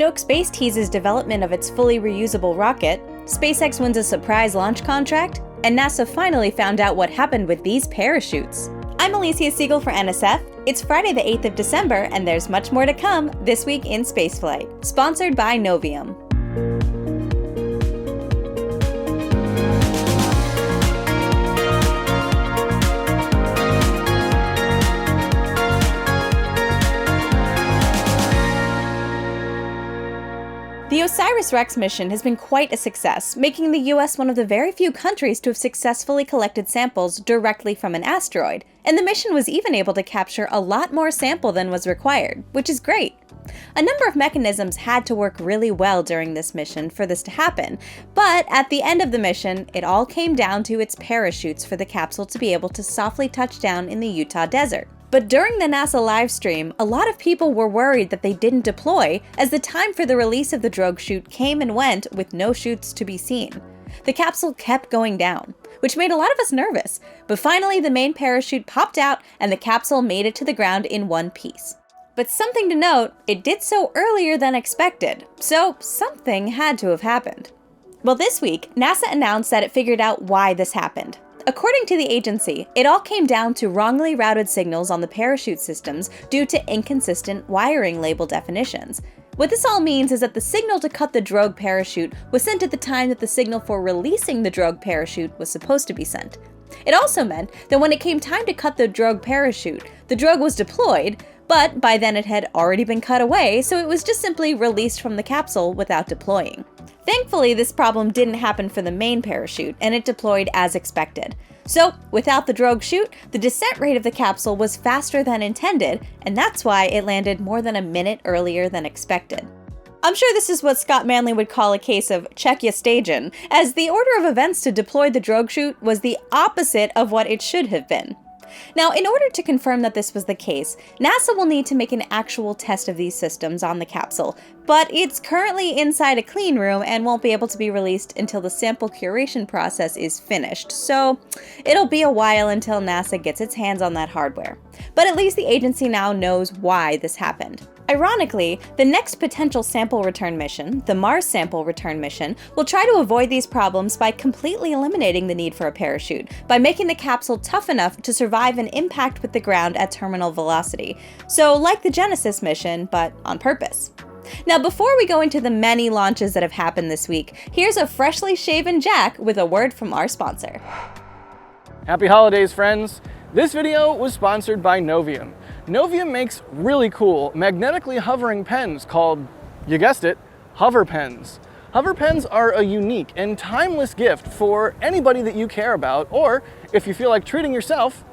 Stoke Space teases development of its fully reusable rocket, SpaceX wins a surprise launch contract, and NASA finally found out what happened with these parachutes. I'm Elysia Segal for NSF. It's Friday the 8th of December, and there's much more to come this week in Spaceflight. Sponsored by Novium. The OSIRIS-REx mission has been quite a success, making the US one of the very few countries to have successfully collected samples directly from an asteroid, and the mission was even able to capture a lot more sample than was required, which is great. A number of mechanisms had to work really well during this mission for this to happen, but at the end of the mission, it all came down to its parachutes for the capsule to be able to softly touch down in the Utah desert. But during the NASA livestream, a lot of people were worried that they didn't deploy, as the time for the release of the drogue chute came and went with no chutes to be seen. The capsule kept going down, which made a lot of us nervous, but finally the main parachute popped out and the capsule made it to the ground in one piece. But something to note, it did so earlier than expected, so something had to have happened. Well, this week, NASA announced that it figured out why this happened. According to the agency, it all came down to wrongly routed signals on the parachute systems due to inconsistent wiring label definitions. What this all means is that the signal to cut the drogue parachute was sent at the time that the signal for releasing the drogue parachute was supposed to be sent. It also meant that when it came time to cut the drogue parachute, the drogue was deployed, but by then it had already been cut away, so it was just simply released from the capsule without deploying. Thankfully, this problem didn't happen for the main parachute, and it deployed as expected. So, without the drogue chute, the descent rate of the capsule was faster than intended, and that's why it landed more than a minute earlier than expected. I'm sure this is what Scott Manley would call a case of check ya stagin', as the order of events to deploy the drogue chute was the opposite of what it should have been. Now, in order to confirm that this was the case, NASA will need to make an actual test of these systems on the capsule, but it's currently inside a clean room and won't be able to be released until the sample curation process is finished, so it'll be a while until NASA gets its hands on that hardware. But at least the agency now knows why this happened. Ironically, the next potential sample return mission, the Mars sample return mission, will try to avoid these problems by completely eliminating the need for a parachute, by making the capsule tough enough to survive an impact with the ground at terminal velocity. So like the Genesis mission, but on purpose. Now, before we go into the many launches that have happened this week, here's a freshly shaven Jack with a word from our sponsor. Happy holidays, friends! This video was sponsored by Novium. Novium makes really cool, magnetically hovering pens called, you guessed it, hover pens. Hover pens are a unique and timeless gift for anybody that you care about, or if you feel like treating yourself.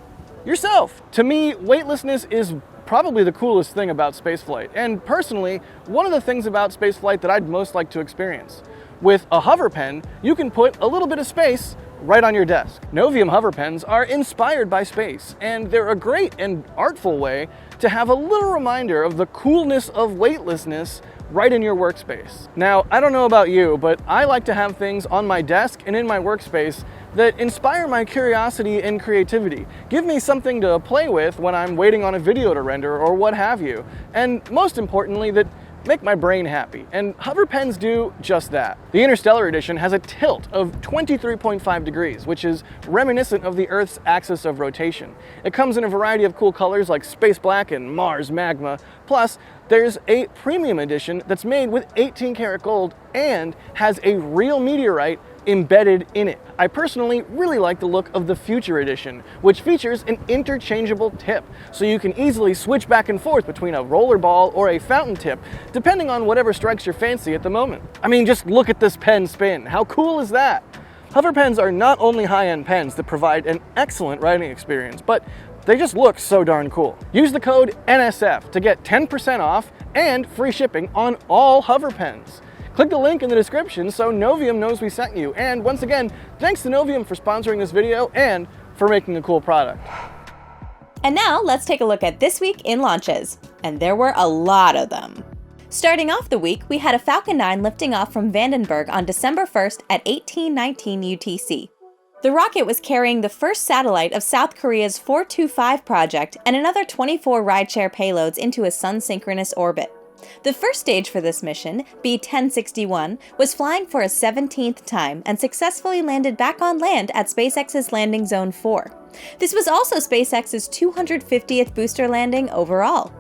To me, weightlessness is probably the coolest thing about spaceflight, and personally, one of the things about spaceflight that I'd most like to experience. With a hover pen, you can put a little bit of space right on your desk. Novium hover pens are inspired by space, and they're a great and artful way to have a little reminder of the coolness of weightlessness right in your workspace. Now, I don't know about you, but I like to have things on my desk and in my workspace that inspire my curiosity and creativity. Give me something to play with when I'm waiting on a video to render or what have you. And most importantly, that make my brain happy, and hover pens do just that. The Interstellar Edition has a tilt of 23.5 degrees, which is reminiscent of the Earth's axis of rotation. It comes in a variety of cool colors like Space Black and Mars Magma. Plus, there's a premium edition that's made with 18 karat gold and has a real meteorite embedded in it. I personally really like the look of the Future Edition, which features an interchangeable tip, so you can easily switch back and forth between a roller ball or a fountain tip, depending on whatever strikes your fancy at the moment. I mean, just look at this pen spin. How cool is that? Hover pens are not only high-end pens that provide an excellent writing experience, but they just look so darn cool. Use the code NSF to get 10% off and free shipping on all hover pens. Click the link in the description so Novium knows we sent you. And once again, thanks to Novium for sponsoring this video and for making a cool product. And now let's take a look at this week in launches. And there were a lot of them. Starting off the week, we had a Falcon 9 lifting off from Vandenberg on December 1st at 1819 UTC. The rocket was carrying the first satellite of South Korea's 425 project and another 24 rideshare payloads into a sun-synchronous orbit. The first stage for this mission, B-1061, was flying for a 17th time and successfully landed back on land at SpaceX's Landing Zone 4. This was also SpaceX's 250th booster landing overall.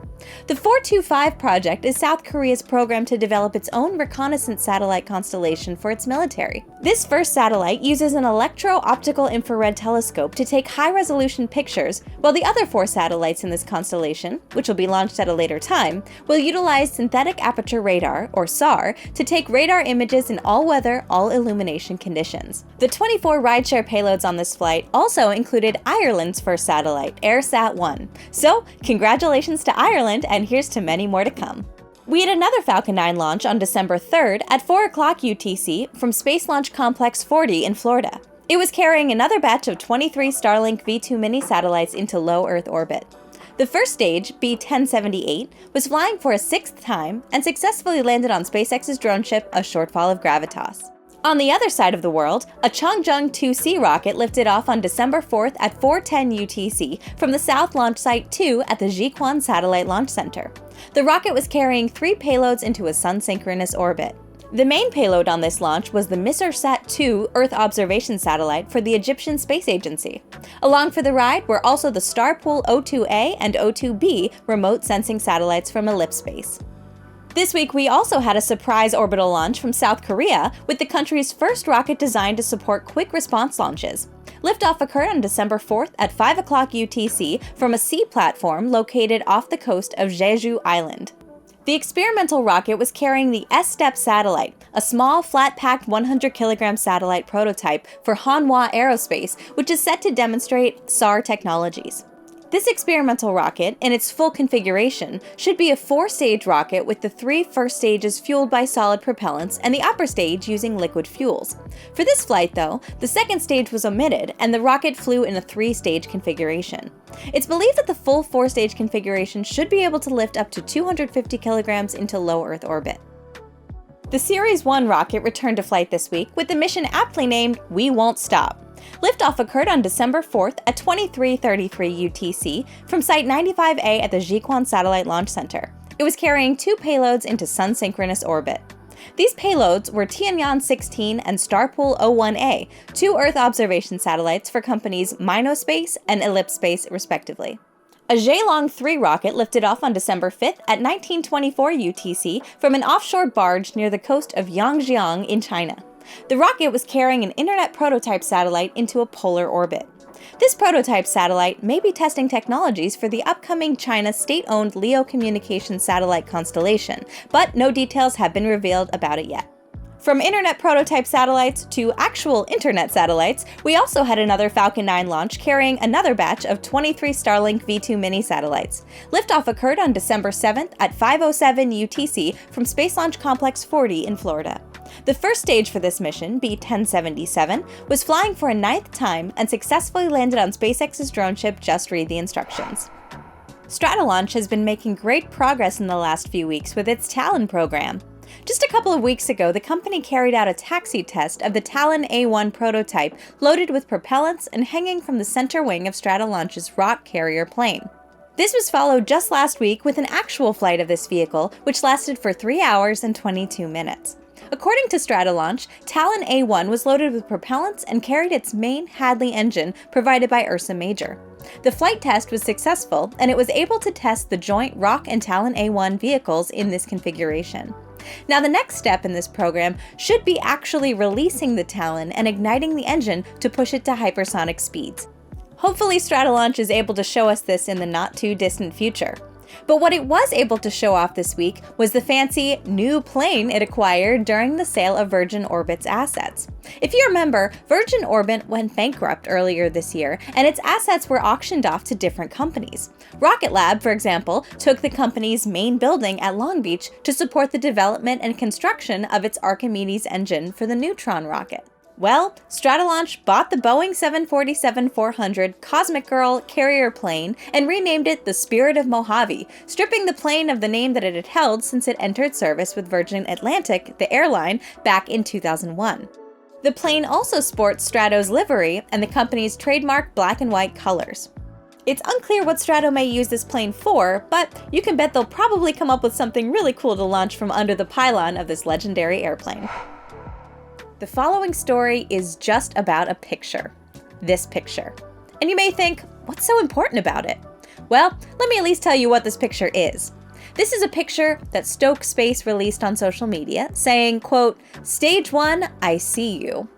The 425 project is South Korea's program to develop its own reconnaissance satellite constellation for its military. This first satellite uses an electro-optical infrared telescope to take high-resolution pictures, while the other 4 satellites in this constellation, which will be launched at a later time, will utilize synthetic aperture radar, or SAR, to take radar images in all-weather, all-illumination conditions. The 24 rideshare payloads on this flight also included Ireland's first satellite, AirSat-1. So, congratulations to Ireland, and here's to many more to come. We had another Falcon 9 launch on December 3rd at 4 o'clock UTC from Space Launch Complex 40 in Florida. It was carrying another batch of 23 Starlink V2 mini satellites into low Earth orbit. The first stage, B-1078, was flying for a 6th time and successfully landed on SpaceX's drone ship, a shortfall of Gravitas. On the other side of the world, a Chang Zheng 2C rocket lifted off on December 4th at 4:10 UTC from the South Launch Site 2 at the Jiuquan Satellite Launch Center. The rocket was carrying 3 payloads into a sun-synchronous orbit. The main payload on this launch was the MisrSat-2 Earth observation satellite for the Egyptian Space Agency. Along for the ride were also the Starpool-02A and O2B remote sensing satellites from Elysia. This week, we also had a surprise orbital launch from South Korea with the country's first rocket designed to support quick response launches. Liftoff occurred on December 4th at 5 o'clock UTC from a sea platform located off the coast of Jeju Island. The experimental rocket was carrying the S-STEP satellite, a small, flat-packed 100-kilogram satellite prototype for Hanwha Aerospace, which is set to demonstrate SAR technologies. This experimental rocket, in its full configuration, should be a 4-stage rocket with the 3 first stages fueled by solid propellants and the upper stage using liquid fuels. For this flight, though, the second stage was omitted and the rocket flew in a 3-stage configuration. It's believed that the full 4-stage configuration should be able to lift up to 250 kilograms into low Earth orbit. The Series 1 rocket returned to flight this week with the mission aptly named We Won't Stop. Liftoff occurred on December 4th at 23:33 UTC from Site 95A at the Jiuquan Satellite Launch Center. It was carrying 2 payloads into sun-synchronous orbit. These payloads were Tianyan-16 and Starpool-01A, 2 Earth observation satellites for companies Minospace and Ellipspace, respectively. A Zheilong 3 rocket lifted off on December 5th at 1924 UTC from an offshore barge near the coast of Yangjiang in China. The rocket was carrying an Internet prototype satellite into a polar orbit. This prototype satellite may be testing technologies for the upcoming China state-owned LEO communications satellite constellation, but no details have been revealed about it yet. From Internet prototype satellites to actual Internet satellites, we also had another Falcon 9 launch carrying another batch of 23 Starlink V2 mini satellites. Liftoff occurred on December 7th at 5:07 UTC from Space Launch Complex 40 in Florida. The first stage for this mission, B-1077, was flying for a 9th time and successfully landed on SpaceX's drone ship Just Read the Instructions. Stratolaunch has been making great progress in the last few weeks with its Talon program. Just a couple of weeks ago, the company carried out a taxi test of the Talon A1 prototype loaded with propellants and hanging from the center wing of Stratolaunch's rock carrier plane. This was followed just last week with an actual flight of this vehicle, which lasted for 3 hours and 22 minutes. According to Stratolaunch, Talon A1 was loaded with propellants and carried its main Hadley engine provided by Ursa Major. The flight test was successful, and it was able to test the joint Rock and Talon A1 vehicles in this configuration. Now, the next step in this program should be actually releasing the Talon and igniting the engine to push it to hypersonic speeds. Hopefully, Stratolaunch is able to show us this in the not-too-distant future. But what it was able to show off this week was the fancy new plane it acquired during the sale of Virgin Orbit's assets. If you remember, Virgin Orbit went bankrupt earlier this year, and its assets were auctioned off to different companies. Rocket Lab, for example, took the company's main building at Long Beach to support the development and construction of its Archimedes engine for the Neutron rocket. Well, Stratolaunch bought the Boeing 747-400 Cosmic Girl carrier plane and renamed it the Spirit of Mojave, stripping the plane of the name that it had held since it entered service with Virgin Atlantic, the airline, back in 2001. The plane also sports Strato's livery and the company's trademark black and white colors. It's unclear what Strato may use this plane for, but you can bet they'll probably come up with something really cool to launch from under the pylon of this legendary airplane. The following story is just about a picture. This picture. And you may think, what's so important about it? Well, let me at least tell you what this picture is. This is a picture that Stoke Space released on social media saying, quote, "Stage 1, I see you."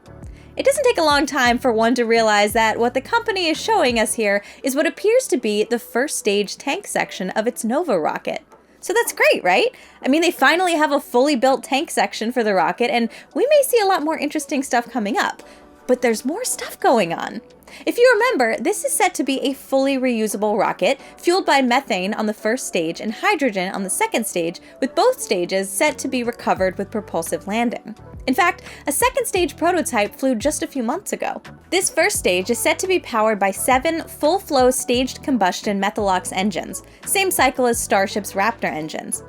It doesn't take a long time for one to realize that what the company is showing us here is what appears to be the first stage tank section of its Nova rocket. So that's great, right? I mean, they finally have a fully built tank section for the rocket, and we may see a lot more interesting stuff coming up. But there's more stuff going on. If you remember, this is set to be a fully reusable rocket, fueled by methane on the first stage and hydrogen on the second stage, with both stages set to be recovered with propulsive landing. In fact, a second stage prototype flew just a few months ago. This first stage is set to be powered by 7 full-flow staged combustion Methalox engines, same cycle as Starship's Raptor engines.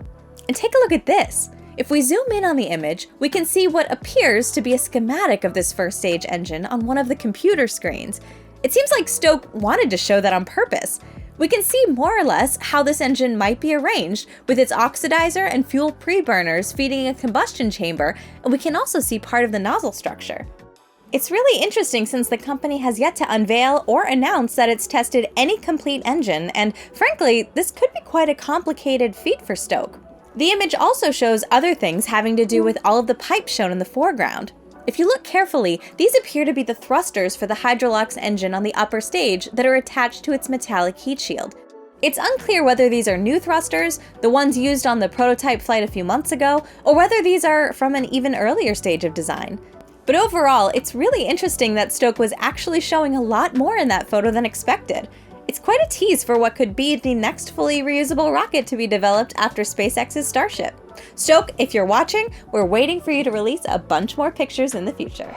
And take a look at this. If we zoom in on the image, we can see what appears to be a schematic of this first stage engine on one of the computer screens. It seems like Stoke wanted to show that on purpose. We can see more or less how this engine might be arranged, with its oxidizer and fuel pre-burners feeding a combustion chamber, and we can also see part of the nozzle structure. It's really interesting since the company has yet to unveil or announce that it's tested any complete engine, and frankly, this could be quite a complicated feat for Stoke. The image also shows other things having to do with all of the pipes shown in the foreground. If you look carefully, these appear to be the thrusters for the Hydrolox engine on the upper stage that are attached to its metallic heat shield. It's unclear whether these are new thrusters, the ones used on the prototype flight a few months ago, or whether these are from an even earlier stage of design. But overall, it's really interesting that Stoke was actually showing a lot more in that photo than expected. It's quite a tease for what could be the next fully reusable rocket to be developed after SpaceX's Starship. Stoke, if you're watching, we're waiting for you to release a bunch more pictures in the future.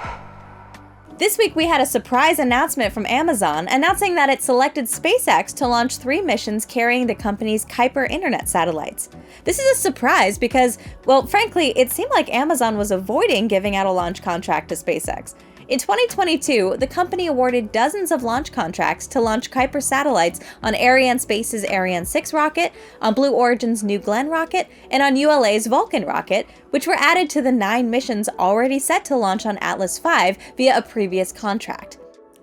This week we had a surprise announcement from Amazon announcing that it selected SpaceX to launch 3 missions carrying the company's Kuiper internet satellites. This is a surprise because, well, frankly, it seemed like Amazon was avoiding giving out a launch contract to SpaceX. In 2022, the company awarded dozens of launch contracts to launch Kuiper satellites on Arianespace's Ariane 6 rocket, on Blue Origin's New Glenn rocket, and on ULA's Vulcan rocket, which were added to the 9 missions already set to launch on Atlas V via a previous contract.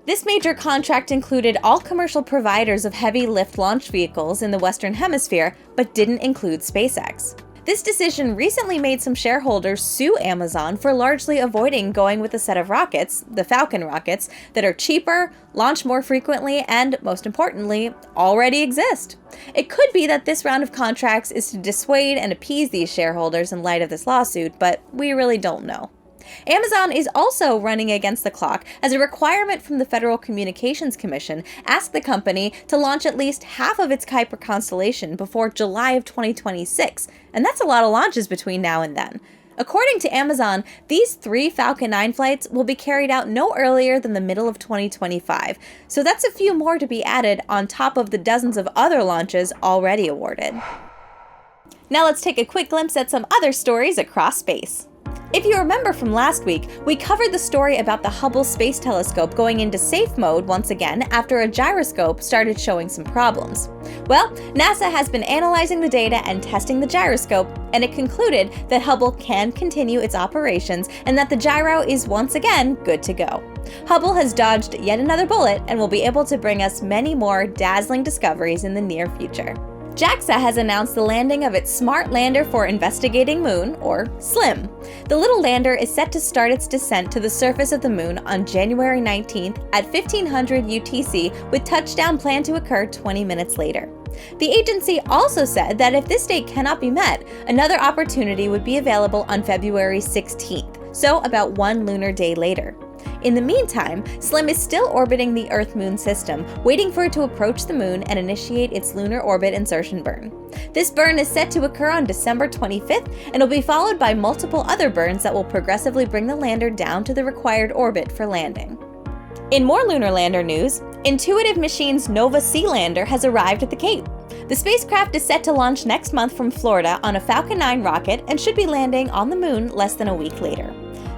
This major contract included all commercial providers of heavy lift launch vehicles in the Western Hemisphere, but didn't include SpaceX. This decision recently made some shareholders sue Amazon for largely avoiding going with a set of rockets, the Falcon rockets, that are cheaper, launch more frequently, and, most importantly, already exist. It could be that this round of contracts is to dissuade and appease these shareholders in light of this lawsuit, but we really don't know. Amazon is also running against the clock as a requirement from the Federal Communications Commission asked the company to launch at least half of its Kuiper constellation before July of 2026, and that's a lot of launches between now and then. According to Amazon, these 3 Falcon 9 flights will be carried out no earlier than the middle of 2025, so that's a few more to be added on top of the dozens of other launches already awarded. Now let's take a quick glimpse at some other stories across space. If you remember from last week, we covered the story about the Hubble Space Telescope going into safe mode once again after a gyroscope started showing some problems. Well, NASA has been analyzing the data and testing the gyroscope, and it concluded that Hubble can continue its operations and that the gyro is once again good to go. Hubble has dodged yet another bullet and will be able to bring us many more dazzling discoveries in the near future. JAXA has announced the landing of its Smart Lander for Investigating Moon, or SLIM. The little lander is set to start its descent to the surface of the moon on January 19th at 1500 UTC, with touchdown planned to occur 20 minutes later. The agency also said that if this date cannot be met, another opportunity would be available on February 16th, so about 1 lunar day later. In the meantime, SLIM is still orbiting the Earth-Moon system, waiting for it to approach the moon and initiate its lunar orbit insertion burn. This burn is set to occur on December 25th and will be followed by multiple other burns that will progressively bring the lander down to the required orbit for landing. In more lunar lander news, Intuitive Machines' Nova Sea lander has arrived at the Cape. The spacecraft is set to launch next month from Florida on a Falcon 9 rocket and should be landing on the moon less than a week later.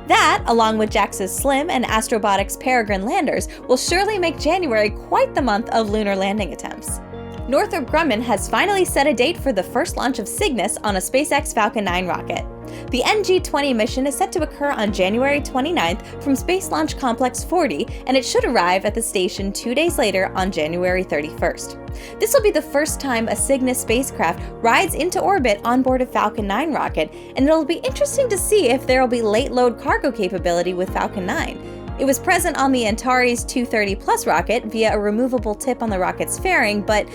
That, along with JAXA's SLIM and Astrobotic's Peregrine landers, will surely make January quite the month of lunar landing attempts. Northrop Grumman has finally set a date for the first launch of Cygnus on a SpaceX Falcon 9 rocket. The NG-20 mission is set to occur on January 29th from Space Launch Complex 40, and it should arrive at the station 2 days later on January 31st. This will be the first time a Cygnus spacecraft rides into orbit on board a Falcon 9 rocket, and it'll be interesting to see if there will be late-load cargo capability with Falcon 9. It was present on the Antares 230 Plus rocket via a removable tip on the rocket's fairing, but,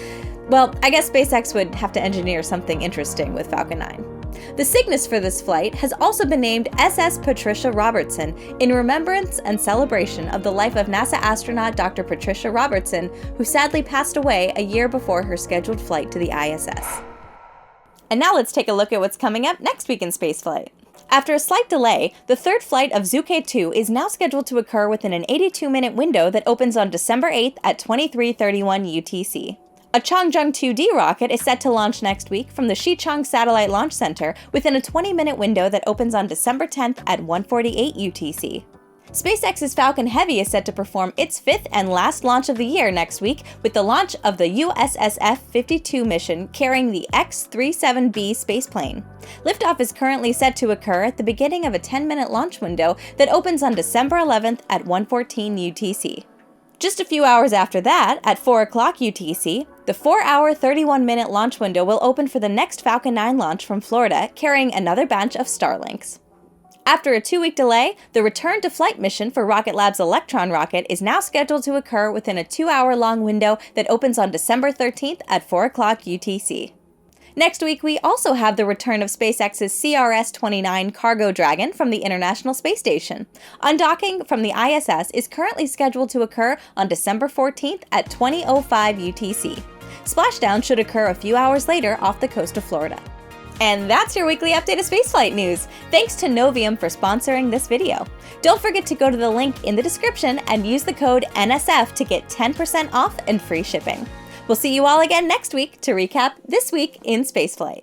well, I guess SpaceX would have to engineer something interesting with Falcon 9. The Cygnus for this flight has also been named SS Patricia Robertson in remembrance and celebration of the life of NASA astronaut Dr. Patricia Robertson, who sadly passed away a year before her scheduled flight to the ISS. And now let's take a look at what's coming up next week in spaceflight. After a slight delay, the third flight of Zhuke 2 is now scheduled to occur within an 82-minute window that opens on December 8th at 23:31 UTC. A Chang Zheng 2D rocket is set to launch next week from the Xichang Satellite Launch Center within a 20-minute window that opens on December 10th at 1:48 UTC. SpaceX's Falcon Heavy is set to perform its fifth and last launch of the year next week with the launch of the USSF-52 mission carrying the X-37B spaceplane. Liftoff is currently set to occur at the beginning of a 10-minute launch window that opens on December 11th at 1:14 UTC. Just a few hours after that, at 4 o'clock UTC, the 4-hour, 31-minute launch window will open for the next Falcon 9 launch from Florida, carrying another batch of Starlinks. After a 2-week delay, the return-to-flight mission for Rocket Lab's Electron rocket is now scheduled to occur within a 2-hour-long window that opens on December 13th at 4 o'clock UTC. Next week, we also have the return of SpaceX's CRS-29 Cargo Dragon from the International Space Station. Undocking from the ISS is currently scheduled to occur on December 14th at 20:05 UTC. Splashdown should occur a few hours later off the coast of Florida. And that's your weekly update of spaceflight news. Thanks to Novium for sponsoring this video. Don't forget to go to the link in the description and use the code NSF to get 10% off and free shipping. We'll see you all again next week to recap this week in spaceflight.